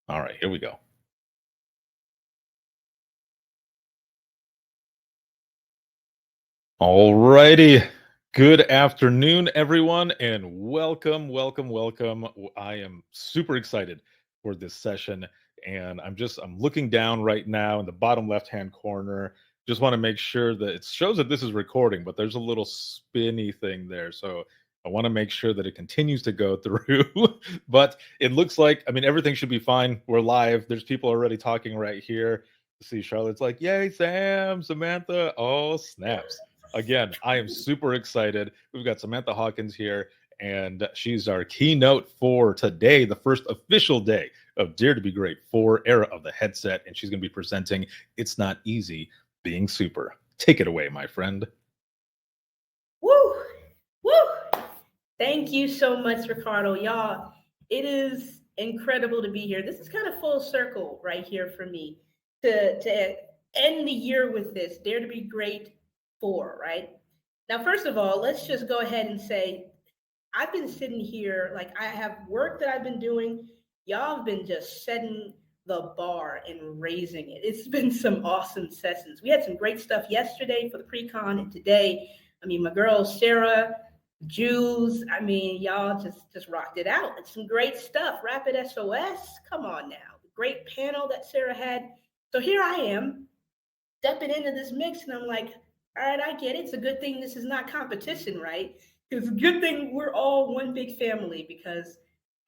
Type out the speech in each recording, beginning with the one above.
All right, here we go. All righty. Good afternoon, everyone, and welcome. I am super excited for this session, and I'm looking down right now in the bottom left-hand corner. Just want to make sure that it shows that this is recording, but there's a little spinny thing there, so I want to make sure that it continues to go through. But it looks like, I mean, everything should be fine. We're live. There's people already talking right here. See, Charlotte's like, "Yay, Sam, Samantha!" Oh, snaps! Again, I am super excited. We've got Samantha Hawkins here, and she's our keynote for today, the first official day of Dare to Be Great 4 era of the headset. And she's going to be presenting It's Not Easy Being Super. Take it away, my friend. Woo! Woo! Thank you so much, Ricardo. Y'all, it is incredible to be here. This is kind of full circle right here for me to end the year with this. Dare to Be Great 4, right? Now, first of all, let's just go ahead and say I've been sitting here, like I have work that I've been doing. Y'all have been just setting the bar and raising it. It's been some awesome sessions. We had some great stuff yesterday for the pre-con, and today, I mean, my girl Sarah, Jules, I mean, y'all just rocked it out. It's some great stuff. Rapid SOS, come on now. Great panel that Sarah had. So here I am stepping into this mix, and I'm like, all right, I get it. It's a good thing this is not competition, right? It's a good thing we're all one big family, because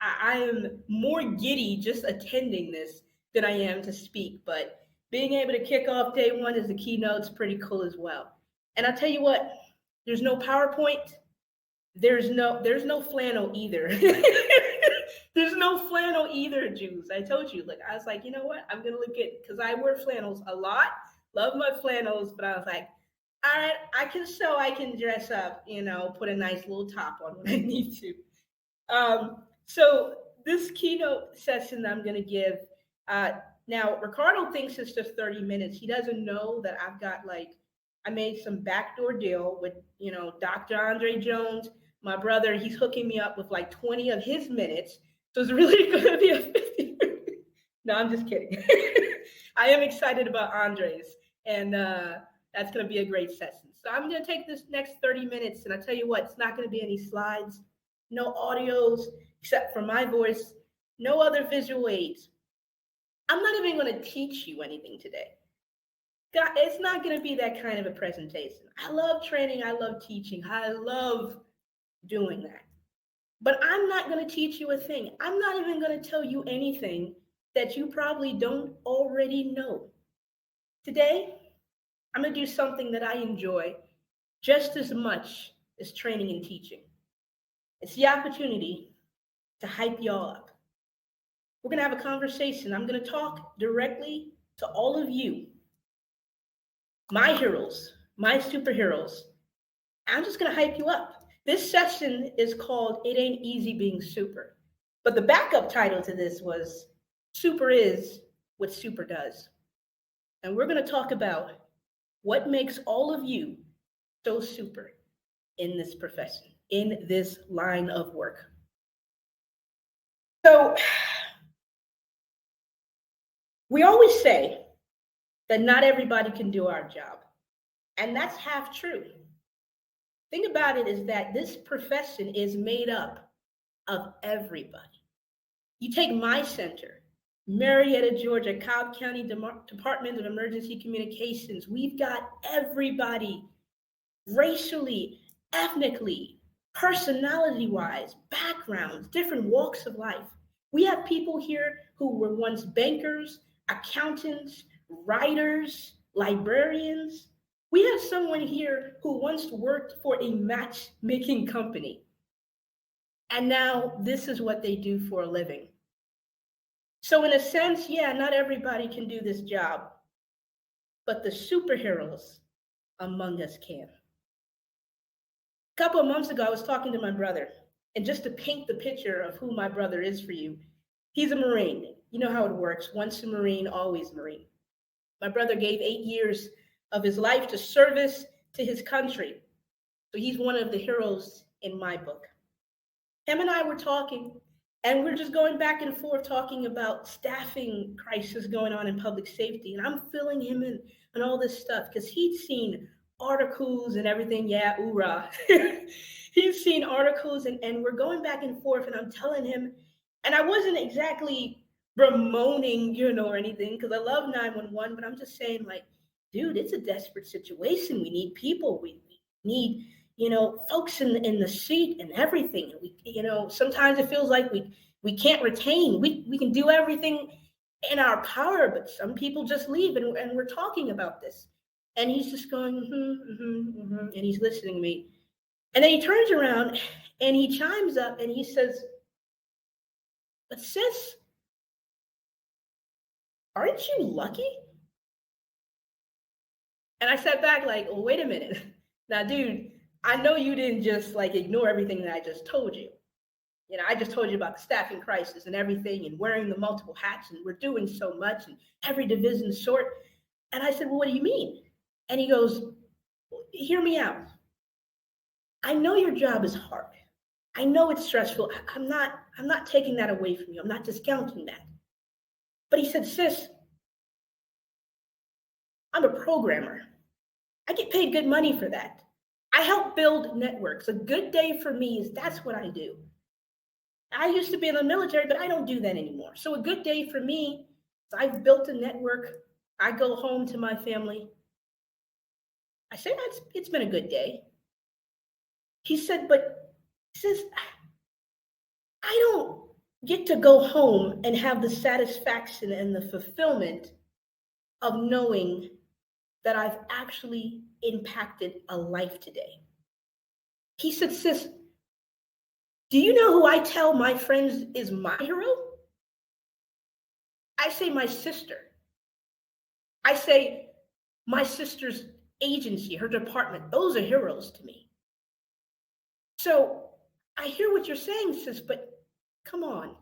I am more giddy just attending this than I am to speak. But being able to kick off day one as the keynote is pretty cool as well. And I'll tell you what, there's no PowerPoint, there's no flannel either. There's no flannel either, Juice. I told you, like, I was like, you know what? I'm gonna look at, because I wear flannels a lot, love my flannels, but I was like, all right, I can dress up, put a nice little top on when I need to. So this keynote session I'm going to give, uh, now Ricardo thinks it's just 30 minutes. He doesn't know that I made some backdoor deal with, Dr. Andre Jones, my brother. He's hooking me up with like 20 of his minutes. So it's really going to be a 50. No, I'm just kidding. I am excited about Andre's, and that's going to be a great session. So I'm going to take this next 30 minutes, and I tell you what, it's not going to be any slides, no audios except for my voice, no other visual aids. I'm not even going to teach you anything today. God, it's not going to be that kind of a presentation. I love training. I love teaching. I love doing that. But I'm not going to teach you a thing. I'm not even going to tell you anything that you probably don't already know. Today, I'm going to do something that I enjoy just as much as training and teaching. It's the opportunity to hype y'all up. We're going to have a conversation. I'm going to talk directly to all of you, my heroes, my superheroes. I'm just going to hype you up. This session is called It Ain't Easy Being Super. But the backup title to this was Super Is What Super Does. And we're going to talk about what makes all of you so super in this profession, in this line of work. So we always say that not everybody can do our job. And that's half true. Thing about it is that this profession is made up of everybody. You take my center, Marietta, Georgia, Cobb County Department of Emergency Communications. We've got everybody racially, ethnically, personality-wise, backgrounds, different walks of life. We have people here who were once bankers, accountants, writers, librarians. We have someone here who once worked for a matchmaking company, and now this is what they do for a living. So in a sense, yeah, not everybody can do this job, but the superheroes among us can. A couple of months ago, I was talking to my brother, and just to paint the picture of who my brother is for you, he's a Marine. You know how it works. Once a Marine, always Marine. My brother gave 8 years of his life to service to his country. So he's one of the heroes in my book. Him and I were talking, And we're just going back and forth talking about staffing crisis going on in public safety. And I'm filling him in and all this stuff because he'd seen articles and everything. Yeah, hoorah. He's seen articles and we're going back and forth. And I'm telling him, and I wasn't exactly bemoaning, or anything, because I love 911, but I'm just saying, like, dude, it's a desperate situation. We need people. We need folks in the seat and everything. We, sometimes it feels like we can't retain. We can do everything in our power, but some people just leave, and we're talking about this. And he's just going, and he's listening to me. And then he turns around and he chimes up and he says, "But sis, aren't you lucky?" And I sat back like, well, wait a minute. Now, dude, I know you didn't just like ignore everything that I just told you. I just told you about the staffing crisis and everything and wearing the multiple hats, and we're doing so much and every division short. And I said, well, what do you mean? And he goes, well, hear me out. I know your job is hard. I know it's stressful. I'm not taking that away from you. I'm not discounting that. But he said, sis, I'm a programmer. I get paid good money for that. I help build networks. A good day for me is that's what I do. I used to be in the military, but I don't do that anymore. So a good day for me is I've built a network. I go home to my family. I said, it's been a good day. He said, but he says, I don't get to go home and have the satisfaction and the fulfillment of knowing that I've actually impacted a life today. He said, sis, do you know who I tell my friends is my hero? I say my sister. I say my sister's agency, her department. Those are heroes to me. So I hear what you're saying, sis, but come on.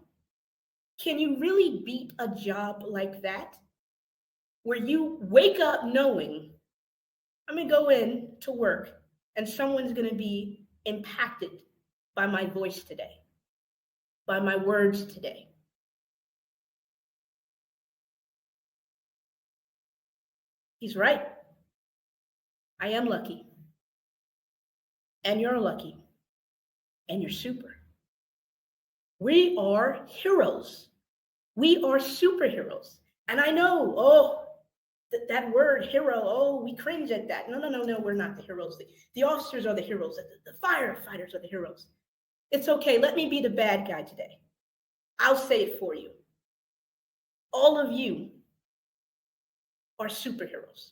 Can you really beat a job like that? Where you wake up knowing I'm going to go in to work and someone's going to be impacted by my voice today, by my words today. He's right. I am lucky. And you're lucky. And you're super. We are heroes. We are superheroes. And I know, that word hero, we cringe at that. No, we're not the heroes. The officers are the heroes. The firefighters are the heroes. It's okay. Let me be the bad guy today. I'll say it for you. All of you are superheroes.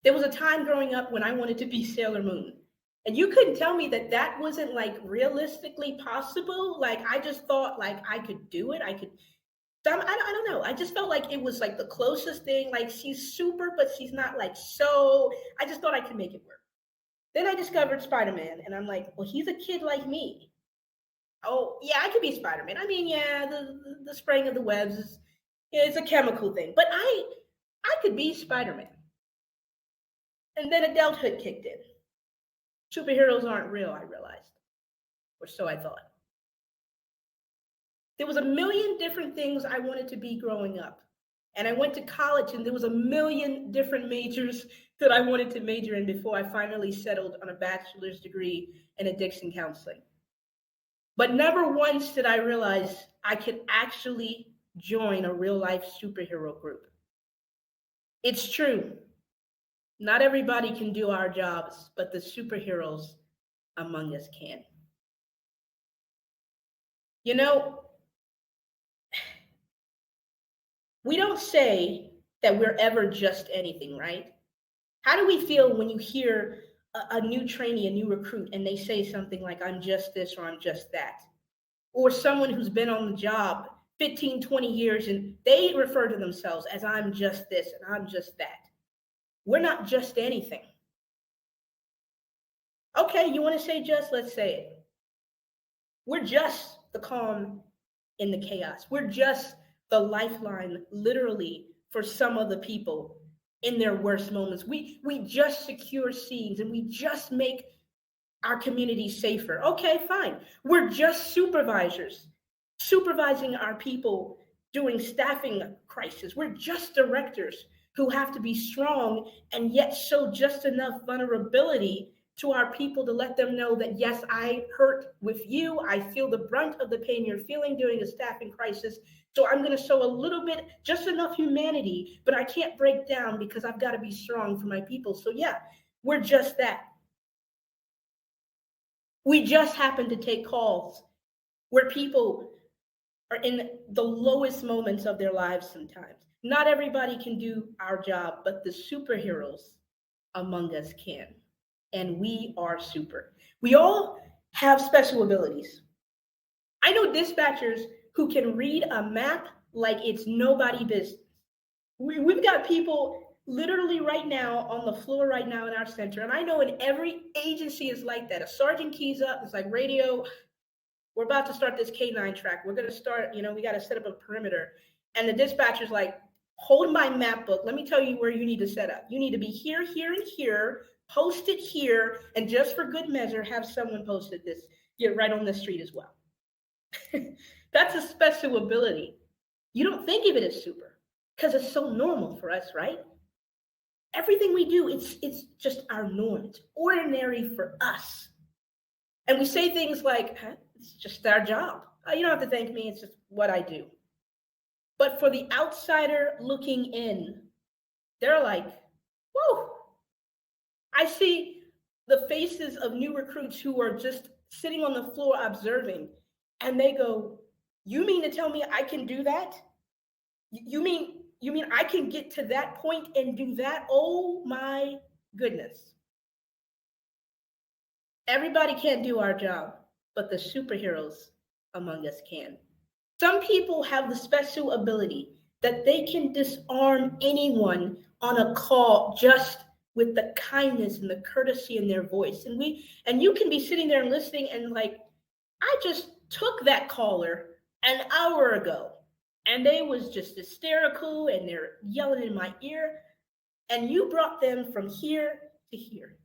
There was a time growing up when I wanted to be Sailor Moon. And you couldn't tell me that wasn't like realistically possible. Like I just thought like I could do it. I don't know. I just felt like it was like the closest thing. Like she's super, but she's not like so. I just thought I could make it work. Then I discovered Spider-Man, and I'm like, well, he's a kid like me. Oh, yeah, I could be Spider-Man. I mean, yeah, the spraying of the webs is a chemical thing, but I could be Spider-Man. And then adulthood kicked in. Superheroes aren't real, I realized, or so I thought. There was a million different things I wanted to be growing up. And I went to college and there was a million different majors that I wanted to major in before I finally settled on a bachelor's degree in addiction counseling. But never once did I realize I could actually join a real life superhero group. It's true. Not everybody can do our jobs, but the superheroes among us can. We don't say that we're ever just anything, right? How do we feel when you hear a new trainee, a new recruit, and they say something like, I'm just this or I'm just that? Or someone who's been on the job 15, 20 years and they refer to themselves as I'm just this and I'm just that. We're not just anything. Okay, you want to say just, let's say it. We're just the calm in the chaos. We're just the lifeline, literally, for some of the people in their worst moments. We just secure scenes and we just make our community safer. Okay, fine. We're just supervisors supervising our people during staffing crisis. We're just directors who have to be strong and yet show just enough vulnerability to our people to let them know that, yes, I hurt with you. I feel the brunt of the pain you're feeling during a staffing crisis. So I'm going to show a little bit, just enough humanity, but I can't break down because I've got to be strong for my people. So yeah, we're just that. We just happen to take calls where people are in the lowest moments of their lives sometimes. Not everybody can do our job, but the superheroes among us can. And we are super. We all have special abilities. I know dispatchers who can read a map like it's nobody business. We've got people literally right now on the floor right now in our center. And I know in every agency is like that. A sergeant keys up, it's like radio. We're about to start this K9 track. We're going to start, we got to set up a perimeter. And the dispatcher's like, hold my map book. Let me tell you where you need to set up. You need to be here, here, and here, post it here, and just for good measure, have someone posted this. Get right on the street as well. That's a special ability. You don't think of it as super because it's so normal for us, right? Everything we do, it's just our norm. It's ordinary for us. And we say things like, it's just our job. You don't have to thank me. It's just what I do. But for the outsider looking in, they're like, whoa. I see the faces of new recruits who are just sitting on the floor observing, and they go, you mean to tell me I can do that? You mean I can get to that point and do that? Oh my goodness. Everybody can't do our job, but the superheroes among us can. Some people have the special ability that they can disarm anyone on a call just with the kindness and the courtesy in their voice. And you can be sitting there and listening and like, I just took that caller an hour ago and they was just hysterical and they're yelling in my ear, and you brought them from here to here.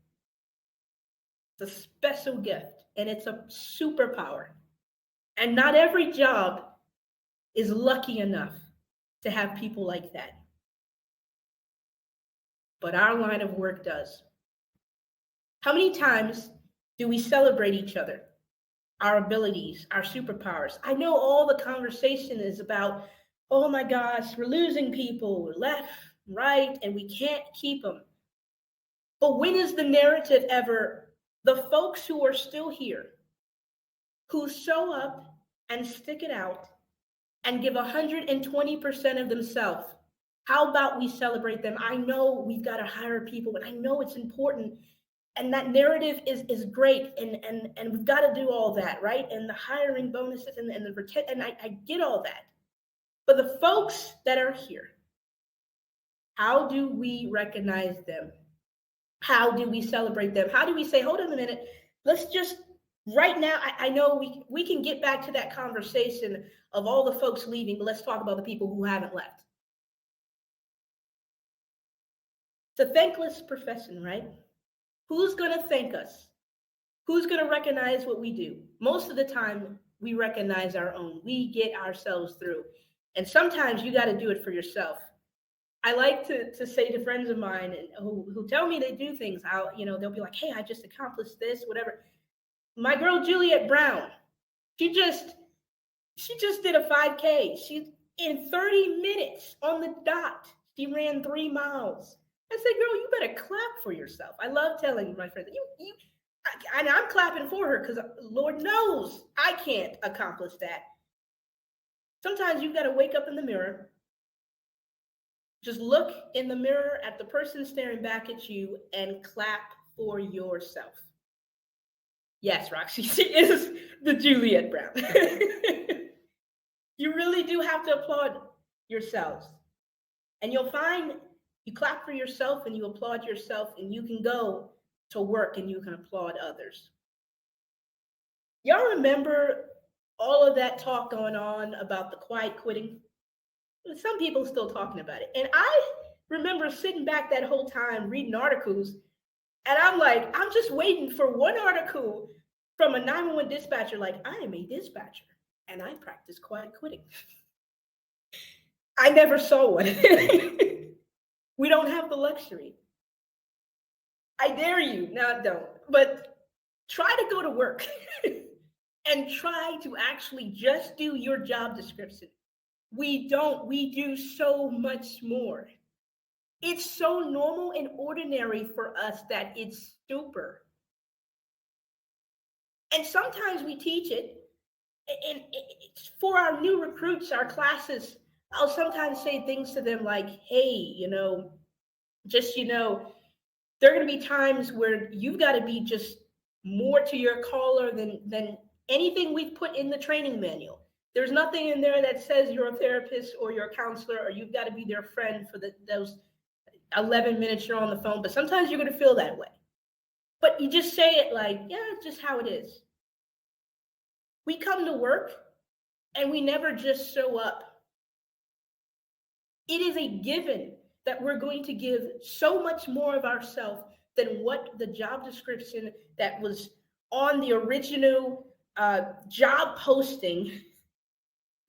It's a special gift and it's a superpower. And not every job is lucky enough to have people like that. But our line of work does. How many times do we celebrate each other, our abilities, our superpowers? I know all the conversation is about, oh my gosh, we're losing people left, right, and we can't keep them. But when is the narrative ever the folks who are still here, who show up and stick it out and give 120% of themselves? How about we celebrate them? I know we've got to hire people, and I know it's important. And that narrative is great, and we've got to do all that, right? And the hiring bonuses and the retention, and I get all that. But the folks that are here, how do we recognize them? How do we celebrate them? How do we say, hold on a minute, let's just, right now, I know we can get back to that conversation of all the folks leaving, but let's talk about the people who haven't left. It's a thankless profession, right? Who's going to thank us? Who's going to recognize what we do? Most of the time, we recognize our own. We get ourselves through. And sometimes you got to do it for yourself. I like to say to friends of mine who tell me they do things, they'll be like, hey, I just accomplished this, whatever. My girl, Juliet Brown, she just did a 5K. She's in 30 minutes on the dot. She ran 3 miles. I said, girl, you better clap for yourself. I love telling my friends, and I'm clapping for her because Lord knows I can't accomplish that. Sometimes you've got to wake up in the mirror, just look in the mirror at the person staring back at you and clap for yourself. Yes, Roxy, she is the Juliet Brown. You really do have to applaud yourselves. And you'll find you clap for yourself and you applaud yourself, and you can go to work and you can applaud others. Y'all remember all of that talk going on about the quiet quitting? Some people still talking about it. And I remember sitting back that whole time reading articles, and I'm like, I'm just waiting for one article from a 911 dispatcher like, I am a dispatcher. and I practice quiet quitting. I never saw one. We don't have the luxury. I dare you, now don't, but try to go to work and try to actually just do your job description. We don't, we do so much more. It's so normal and ordinary for us that it's super. And sometimes we teach it, and for our new recruits, our classes, I'll sometimes say things to them like, hey, just, there are going to be times where you've got to be just more to your caller than anything we've put in the training manual. There's nothing in there that says you're a therapist or you're a counselor or you've got to be their friend for those 11 minutes you're on the phone. But sometimes you're going to feel that way. But you just say it like, yeah, it's just how it is. We come to work and we never just show up. It is a given that we're going to give so much more of ourselves than what the job description that was on the original job posting,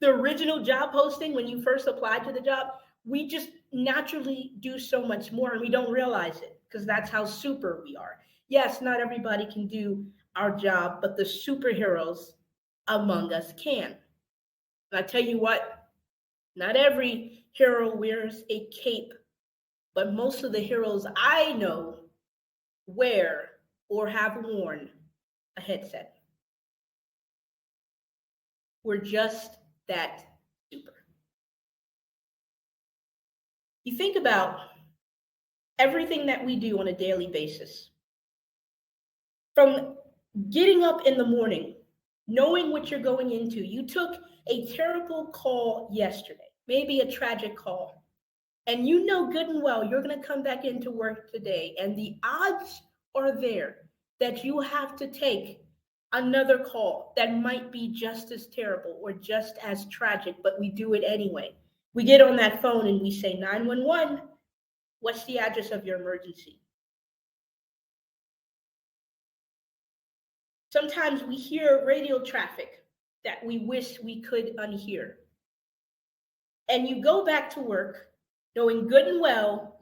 the original job posting when you first applied to the job. We just naturally do so much more and we don't realize it because that's how super we are. Yes, not everybody can do our job, but the superheroes among us can. And I tell you what, not every hero wears a cape, but most of the heroes I know wear or have worn a headset. We're just that super. You think about everything that we do on a daily basis. From getting up in the morning, knowing what you're going into. You took a terrible call yesterday, maybe a tragic call, and you know good and well you're going to come back into work today, and the odds are there that you have to take another call that might be just as terrible or just as tragic, but we do it anyway. We get on that phone and we say, 911, what's the address of your emergency? Sometimes we hear radio traffic that we wish we could unhear. And you go back to work knowing good and well,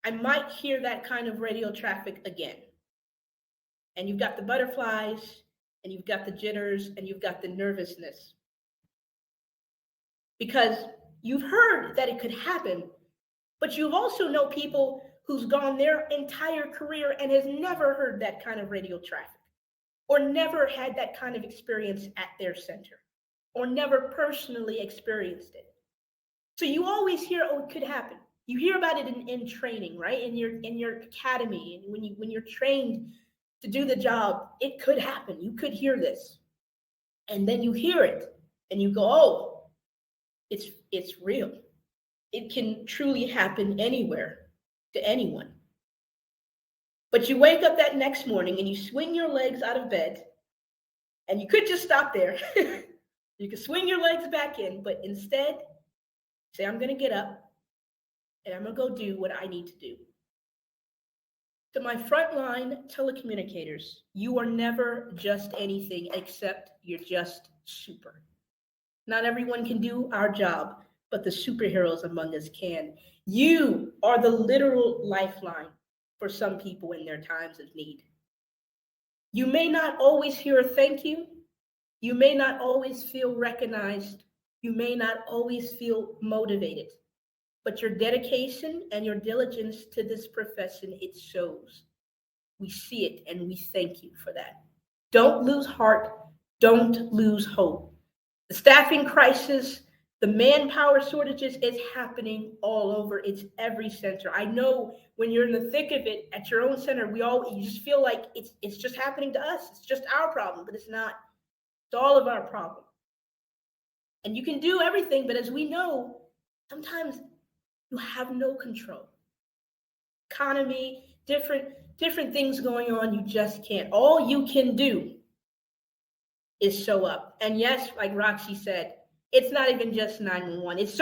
I might hear that kind of radio traffic again. And you've got the butterflies, and you've got the jitters, and you've got the nervousness. Because you've heard that it could happen, but you've also know people who's gone their entire career and has never heard that kind of radio traffic, or never had that kind of experience at their center, or never personally experienced it. So you always hear, oh, it could happen. You hear about it in training, right? In your academy, and when you're trained to do the job, it could happen. You could hear this. And then you hear it and you go, oh, it's real. It can truly happen anywhere to anyone. But you wake up that next morning and you swing your legs out of bed, and you could just stop there. You could swing your legs back in, but instead say, I'm going to get up and I'm going to go do what I need to do. To my frontline telecommunicators, you are never just anything except you're just super. Not everyone can do our job, but the superheroes among us can. You are the literal lifeline for some people in their times of need. You may not always hear a thank you. You may not always feel recognized. You may not always feel motivated, but your dedication and your diligence to this profession, it shows. We see it and we thank you for that. Don't lose heart. Don't lose hope. The staffing crisis, the manpower shortages is happening all over. It's every center. I know when you're in the thick of it at your own center, you just feel like it's just happening to us. It's just our problem, but it's not. It's all of our problem. And you can do everything, but as we know, sometimes you have no control. Economy, different things going on, you just can't. All you can do is show up. And yes, like Roxy said, it's not even just 911. It's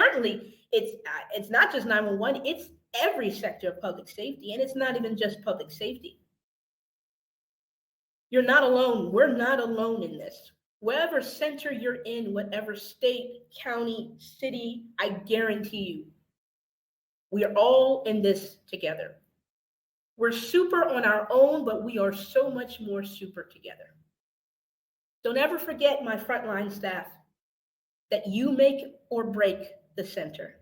not just 911, it's every sector of public safety, and it's not even just public safety. You're not alone. We're not alone in this. whatever center you're in, whatever state, county, city, I guarantee you, we are all in this together. We're super on our own, but we are so much more super together. Don't ever forget, my frontline staff, that you make or break the center.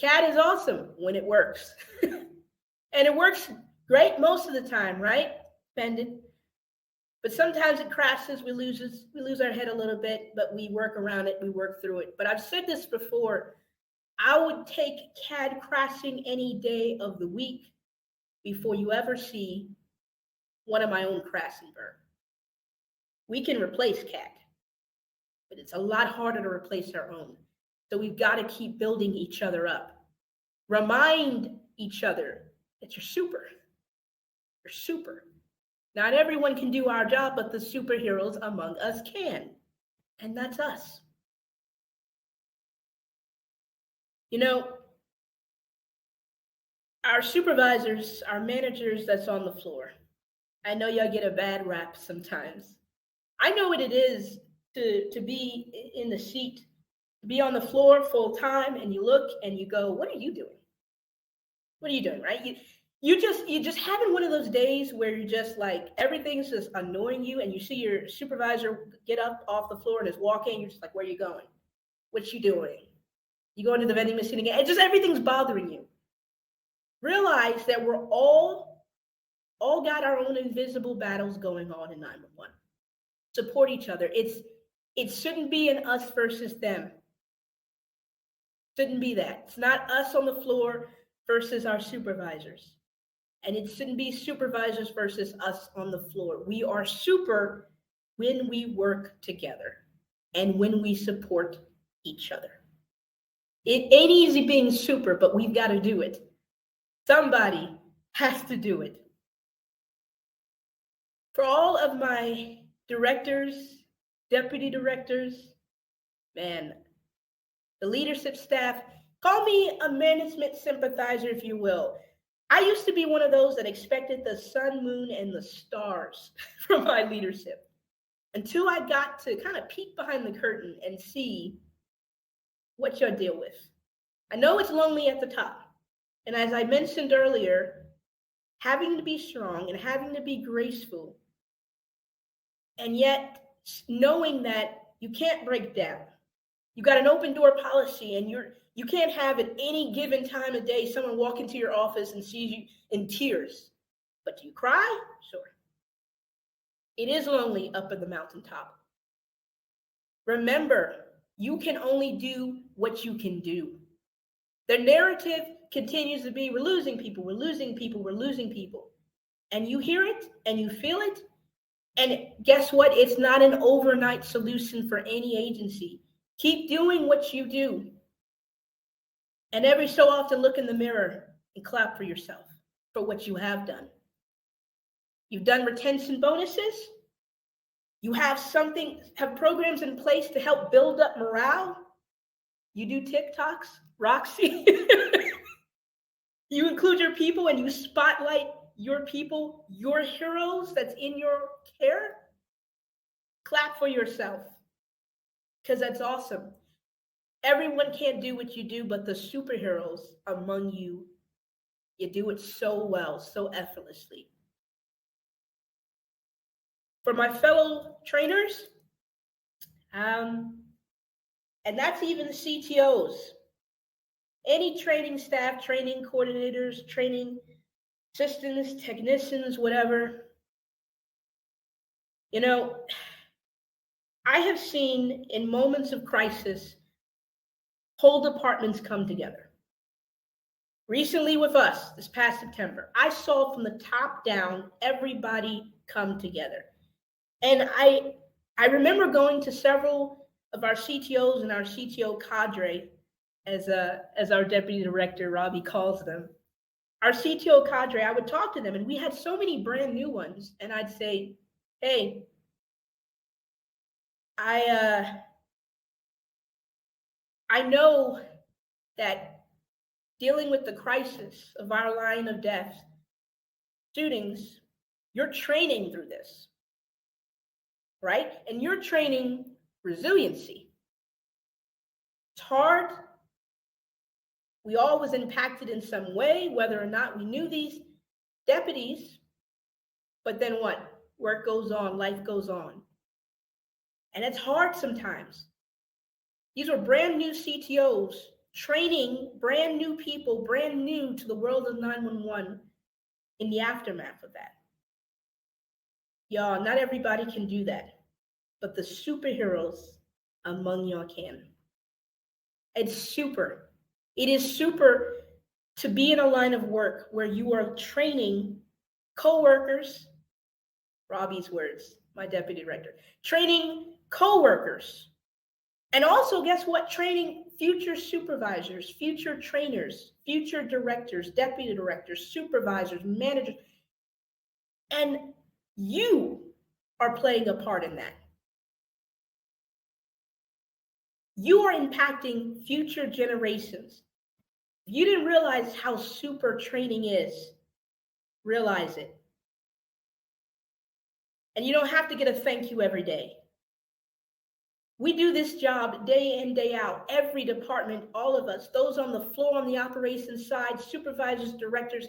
CAD is awesome when it works. And it works great most of the time, right? Dependent. But sometimes it crashes, we lose our head a little bit, but we work around it, we work through it. But I've said this before, I would take CAD crashing any day of the week before you ever see one of my own crash and burn. We can replace CAD, but it's a lot harder to replace our own. So we've got to keep building each other up. Remind each other that you're super. You're super. Not everyone can do our job, but the superheroes among us can. And that's us. You know, our supervisors, our managers that's on the floor, I know y'all get a bad rap sometimes. I know what it is to be in the seat, to be on the floor full time, and you look and you go, what are you doing? What are you doing, right? You just having one of those days where you're just like, everything's just annoying you, and you see your supervisor get up off the floor and is walking, you're just like, where are you going? What you doing? You going to the vending machine again? It just, everything's bothering you. Realize that we're all got our own invisible battles going on in 911. Support each other. It shouldn't be an us versus them. Shouldn't be that. It's not us on the floor versus our supervisors. And it shouldn't be supervisors versus us on the floor. We are super when we work together and when we support each other. It ain't easy being super, but we've got to do it. Somebody has to do it. For all of my directors, deputy directors, man, the leadership staff, call me a management sympathizer, if you will. I used to be one of those that expected the sun, moon, and the stars from my leadership until I got to kind of peek behind the curtain and see what y'all deal with. I know it's lonely at the top. And as I mentioned earlier, having to be strong and having to be graceful, and yet knowing that you can't break down. You got an open door policy, and you can't have at any given time of day someone walk into your office and see you in tears. But do you cry? Sure. It is lonely up at the mountaintop. Remember, you can only do what you can do. The narrative continues to be, we're losing people, we're losing people, we're losing people. And you hear it and you feel it. And guess what? It's not an overnight solution for any agency. Keep doing what you do. And every so often look in the mirror and clap for yourself for what you have done. You've done retention bonuses. You have programs in place to help build up morale. You do TikToks, Roxy. You include your people and you spotlight your people, your heroes that's in your care. Clap for yourself, because that's awesome. Everyone can't do what you do, but the superheroes among you, you do it so well, so effortlessly. For my fellow trainers, and that's even the CTOs, any training staff, training coordinators, training assistants, technicians, whatever. You know, I have seen in moments of crisis, whole departments come together. Recently with us, this past September, I saw from the top down, everybody come together. And I remember going to several of our CTOs and our CTO cadre, as our deputy director, Robbie, calls them. Our CTO cadre, I would talk to them, and we had so many brand new ones. And I'd say, hey, I know that dealing with the crisis of our line of deaths, shootings, you're training through this. right? And you're training resiliency. It's hard. We all was impacted in some way, whether or not we knew these deputies. But then what? Work goes on, life goes on. And it's hard sometimes. These are brand new CTOs training brand new people, brand new to the world of 911 in the aftermath of that. Y'all, not everybody can do that, but the superheroes among y'all can. It's super. It is super to be in a line of work where you are training coworkers, Robbie's words, my deputy director, training coworkers. And also, guess what? Training future supervisors, future trainers, future directors, deputy directors, supervisors, managers. And you are playing a part in that. You are impacting future generations. If you didn't realize how super training is, realize it. And you don't have to get a thank you every day. We do this job day in, day out, every department, all of us, those on the floor, on the operations side, supervisors, directors.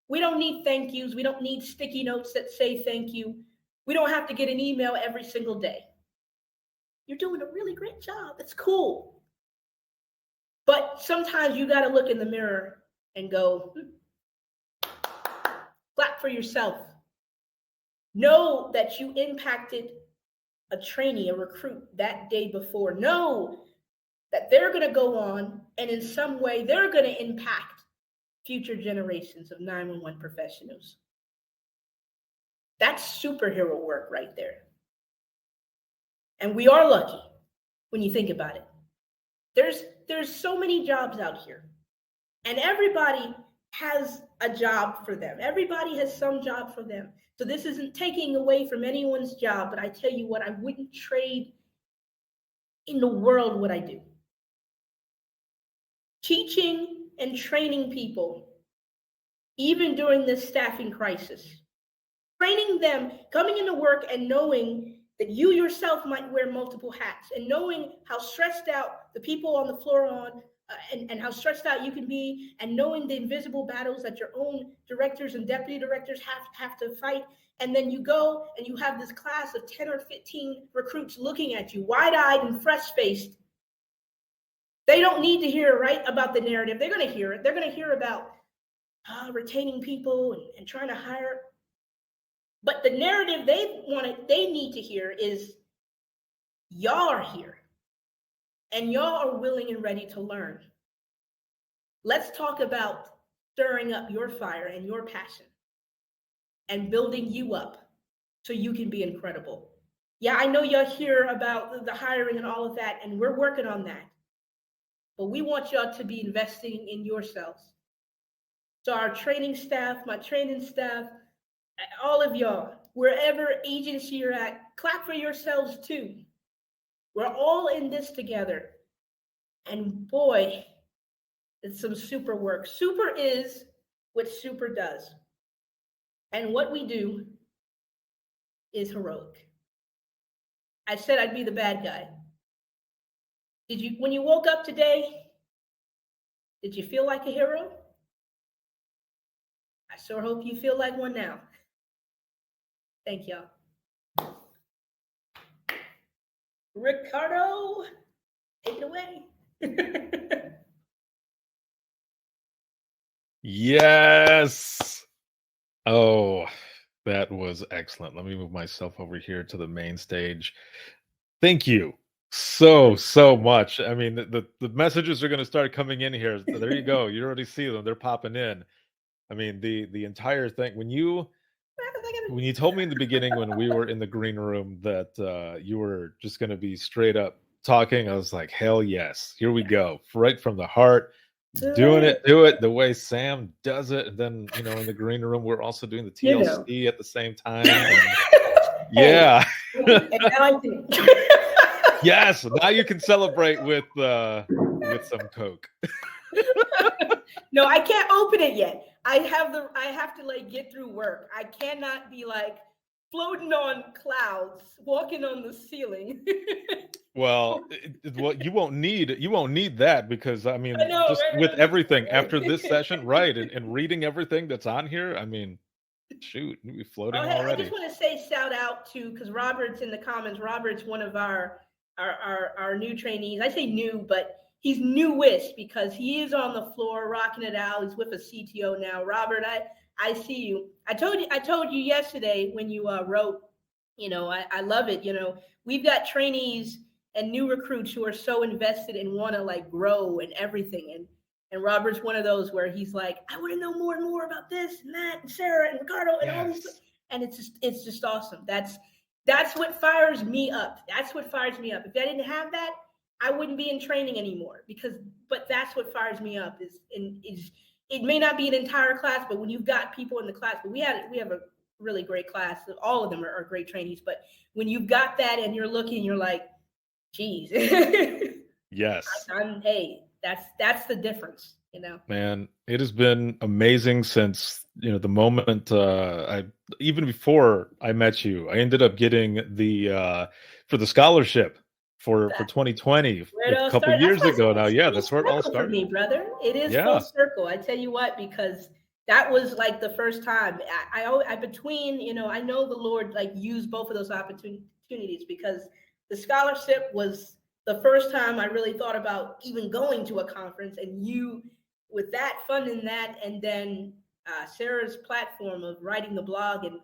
We don't need thank yous. We don't need sticky notes that say thank you. We don't have to get an email every single day. You're doing a really great job. It's cool. But sometimes you got to look in the mirror and go, clap for yourself. Know that you impacted a trainee, a recruit that day before. Know that they're going to go on and in some way they're going to impact future generations of 911 professionals. That's superhero work right there. And we are lucky when you think about it. There's so many jobs out here, and everybody has a job for them. Everybody has some job for them. So this isn't taking away from anyone's job, but I tell you what, I wouldn't trade in the world what I do. Teaching and training people, even during this staffing crisis. Training them, coming into work and knowing that you yourself might wear multiple hats, and knowing how stressed out the people on the floor are and how stressed out you can be, and knowing the invisible battles that your own directors and deputy directors have to fight. And then you go and you have this class of 10 or 15 recruits looking at you, wide-eyed and fresh-faced. They don't need to hear about the narrative. They're going to hear it. They're going to hear about retaining people and trying to hire. But the narrative they need to hear is y'all are here and y'all are willing and ready to learn. Let's talk about stirring up your fire and your passion and building you up so you can be incredible. Yeah, I know y'all hear about the hiring and all of that, and we're working on that. But we want y'all to be investing in yourselves. So our training staff, my training staff, all of y'all, wherever agency you're at, clap for yourselves too. We're all in this together. And boy, it's some super work. Super is what super does. And what we do is heroic. I said I'd be the bad guy. When you woke up today, did you feel like a hero? I sure hope you feel like one now. Thank y'all. Ricardo, take it away. Yes. Oh, that was excellent. Let me move myself over here to the main stage. Thank you so much. I mean, the messages are going to start coming in here. There you go. You already see them. They're popping in. I mean, the entire thing. When you told me in the beginning when we were in the green room that you were just going to be straight up talking, I was like, hell yes. Here we go. Right from the heart. Do it the way Sam does it. And then, in the green room, we're also doing the TLC at the same time. And, yeah. And now I can. Yes. Now you can celebrate with some Coke. No, I can't open it yet. I have to get through work. I cannot be like, floating on clouds, walking on the ceiling. Well, you won't need that, because I mean, I know, just right? with I'm just everything after this saying. session, right, and reading everything that's on here, I mean, shoot, you'd be floating Oh, hey, I just already. want to say shout out to, because Robert's in the comments. Robert's one of our new trainees. I say new, but he's newest because he is on the floor rocking it out. He's with a CTO now. Robert, I see you. I told you yesterday when you wrote. I love it. We've got trainees and new recruits who are so invested and want to like grow and everything. And Robert's one of those where he's like, I want to know more and more about this and that and Sarah and Ricardo and all these. Yes. And it's just awesome. That's what fires me up. That's what fires me up. If I didn't have that, I wouldn't be in training anymore. But that's what fires me up is it may not be an entire class, but when you've got people in the class, but we have a really great class. All of them are great trainees. But when you've got that and you're looking, you're like, geez. Yes. Hey, that's the difference, Man, it has been amazing since, the moment I even before I met you, I ended up getting the for the scholarship for 2020 Where it a all couple started. years ago now. It's Yeah, full that's where it all circle for me, started. brother. It is full Yeah. circle. I tell you what, because that was like the first time I between, I know the Lord like used both of those opportunities because the scholarship was the first time I really thought about even going to a conference, and you with that funding that, and then Sarah's platform of writing the blog, and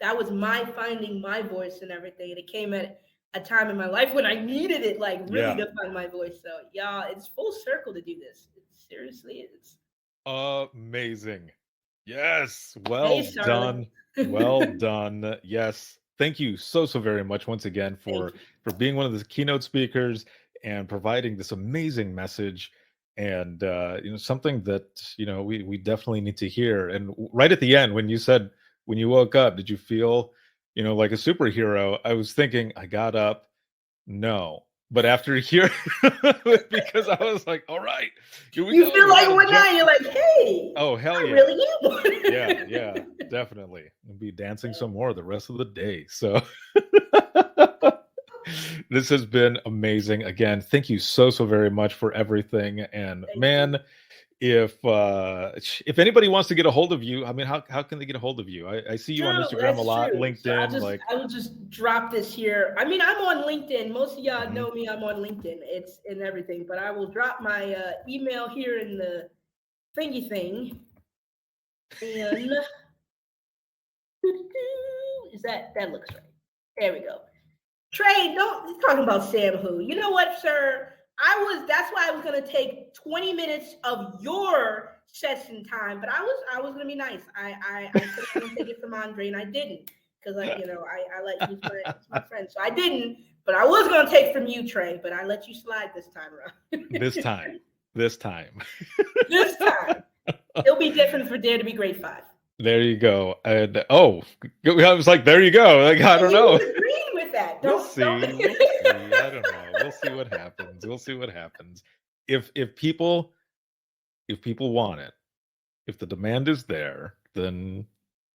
that was my finding my voice and everything. And it came at a time in my life when I needed it, like really Yeah. to find my voice. So, y'all, it's full circle to do this. It seriously is. Amazing. Yes. Hey, Well Charlotte. done. Well done. Yes. Thank you so very much once again Thank you. for being one of the keynote speakers and providing this amazing message, and something that we definitely need to hear. And right at the end, when you said when you woke up, did you feel like a superhero? I was thinking I got up. No. But after here, because I was like, all right, here we You go. feel We like got to one jump. night you're like, hey, Oh, hell I yeah. really am one. Yeah, definitely. We'll be dancing some more the rest of the day. So this has been amazing. Again, thank you so very much for everything. And Thank you. man, if anybody wants to get a hold of you, I mean, how can they get a hold of you? I see you on True, Instagram a that's lot, true. So LinkedIn, like. I will just drop this here. I mean, I'm on LinkedIn. Most of y'all Mhm. know me. I'm on LinkedIn. It's in everything. But I will drop my email here in the thingy thing. And is that looks right? There we go. Trey, don't talking about Sam who. You know what, sir? That's why I was gonna take 20 minutes of your session time, but I was gonna be nice. I said I was gonna take it from Andre, and I didn't. Because I let he's my friend. So I didn't, but I was gonna take from you, Trey, but I let you slide this time around. This time. This time. It'll be different for Dare to Be Grade 5. There you go. And I was like, there you go. Like, I don't You know. was agreeing with that. We'll Don't. see. I don't know. We'll see what happens. If people want it, if the demand is there, then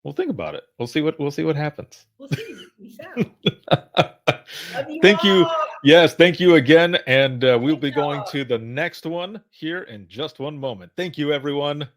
we'll think about it. We'll see what happens. We'll see. We sound. Love you Thank you. all. Yes, thank you again. And we'll Thank be going y'all. to the next one here in just one moment. Thank you, everyone.